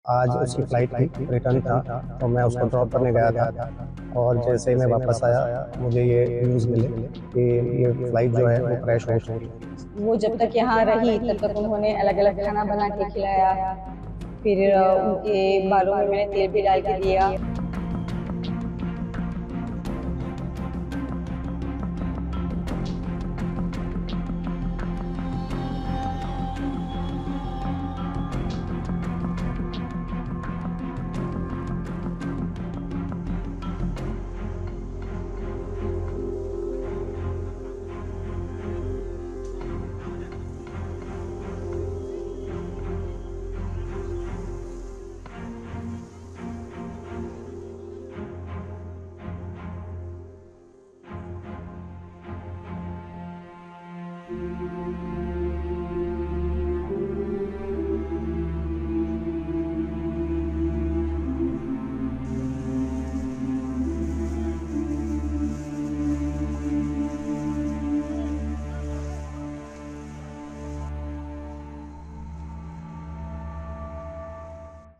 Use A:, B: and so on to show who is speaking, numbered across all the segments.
A: आज उसकी फ़्लाइट थी, रिटर्न था, तो मैं उसको ड्रॉप करने गया था और जैसे ही मैं वापस आया, मुझे ये न्यूज़ मिली कि ये फ़्लाइट जो है वो क्रैश हो चुकी है।
B: वो जब तक यहाँ रही तब तक उन्होंने अलग-अलग खाना बना के खिलाया, फिर उनके बालों में मैंने तेल भी डाल के दिया।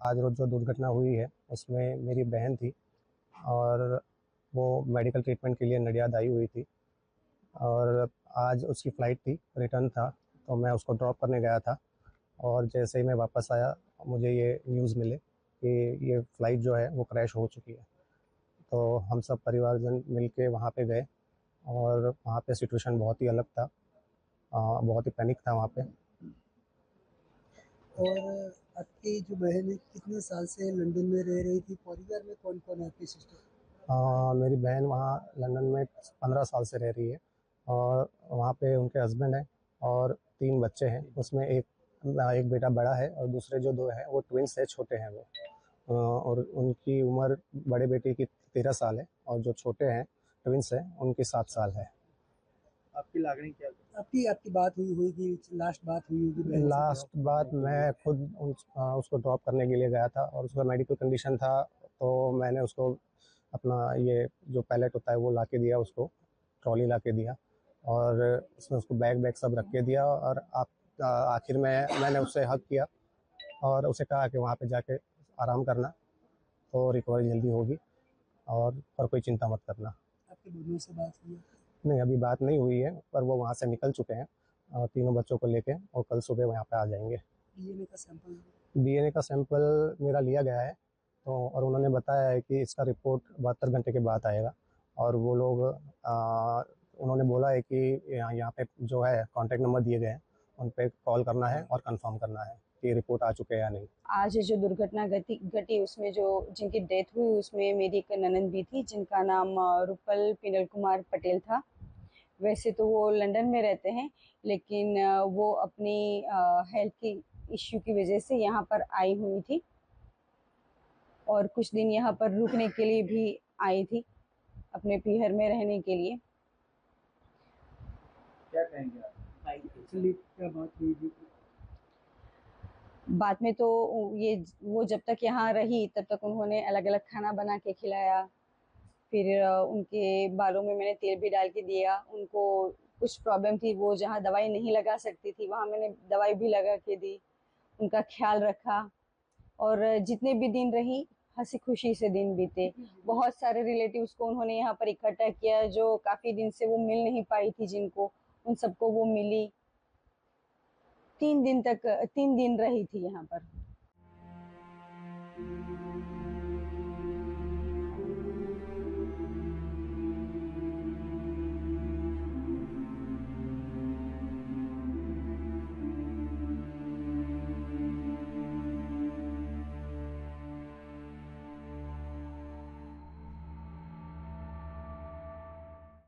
A: आज रोज़ जो दुर्घटना हुई है, उसमें मेरी बहन थी और वो मेडिकल ट्रीटमेंट के लिए नडियाद आई हुई थी और आज उसकी फ़्लाइट थी, रिटर्न था, तो मैं उसको ड्रॉप करने गया था और जैसे ही मैं वापस आया, मुझे ये न्यूज़ मिली कि ये फ़्लाइट जो है वो क्रैश हो चुकी है। तो हम सब परिवारजन मिल के वहाँ पे गए और वहाँ पे सिचुएशन बहुत ही अलग था। बहुत ही पैनिक था वहाँ पे।
C: और आपकी जो बहन है कितने साल से लंदन में रह रही थी? परिवार में कौन-कौन है आपकी सिस्टर?
A: मेरी बहन वहाँ लंदन में 15 साल से रह रही है और वहाँ पे उनके हस्बैंड हैं और 3 बच्चे हैं। उसमें एक बेटा बड़ा है और दूसरे जो 2 हैं वो ट्विन्स हैं, छोटे हैं वो। और उनकी उम्र बड़े बेटे की 13 साल है और जो छोटे हैं ट्विन्स हैं उनकी 7 साल है।
C: आपकी लागणी क्या थी? आपकी आपकी बात हुई होगी, लास्ट बात हुई होगी बहन से
A: लास्ट
C: ड्रॉप करने
A: बात
C: के लिए।
A: मैं खुद उसको ड्रॉप करने के लिए गया था और उसका मेडिकल कंडीशन था, तो मैंने उसको अपना ये जो पैलेट होता है वो ला के दिया उसको, ट्रॉली ला के दिया और उसमें उसको बैग वैग सब रख के दिया और आखिर में मैंने उससे हग किया और उसे कहा कि वहाँ पे जाके आराम करना, तो रिकवरी जल्दी होगी और कोई चिंता मत करना।
C: आपके दोनों से बात हुई है?
A: नहीं, अभी बात नहीं हुई है, पर वो वहाँ से निकल चुके हैं तीनों बच्चों को लेके और कल सुबह वो यहाँ पे आ जाएँगे।
C: डीएनए का सैंपल?
A: डीएनए का सैंपल मेरा लिया गया है, तो और उन्होंने बताया है कि इसका रिपोर्ट 72 घंटे के बाद आएगा और वो लोग उन्होंने बोला है कि यहाँ यहाँ पे जो है कॉन्टैक्ट नंबर दिए गए हैं, उन पे कॉल करना है और कंफर्म करना है कि रिपोर्ट आ चुके हैं या नहीं।
B: आज जो दुर्घटना घटी घटी उसमें जो जिनकी डेथ हुई उसमें मेरी एक ननंद भी थी जिनका नाम रूपल पिनल कुमार पटेल था। वैसे तो वो लंदन में रहते हैं, लेकिन वो अपनी हेल्थ की इश्यू की वजह से यहाँ पर आई हुई थी और कुछ दिन यहाँ पर रुकने के लिए भी आई थी, अपने पीहर में रहने के लिए।
C: क्या कहेंगे आप? एक्चुअली क्या बात हुई थी?
B: बाद में तो ये वो जब तक यहाँ रही तब तक उन्होंने अलग-अलग खाना बना के खिलाया, फिर उनके बालों में मैंने तेल भी डाल के दिया। उनको कुछ प्रॉब्लम थी, वो जहाँ दवाई नहीं लगा सकती थी, वहाँ मैंने दवाई भी लगा के दी, उनका ख़्याल रखा और जितने भी दिन रही, हँसी-खुशी से दिन बीते। बहुत सारे रिलेटिव्स को उन्होंने यहाँ पर इकट्ठा किया, जो काफ़ी दिन से वो मिल नहीं पाई थी जिनको, उन सबको वो मिली। 3 दिन रही थी यहाँ पर।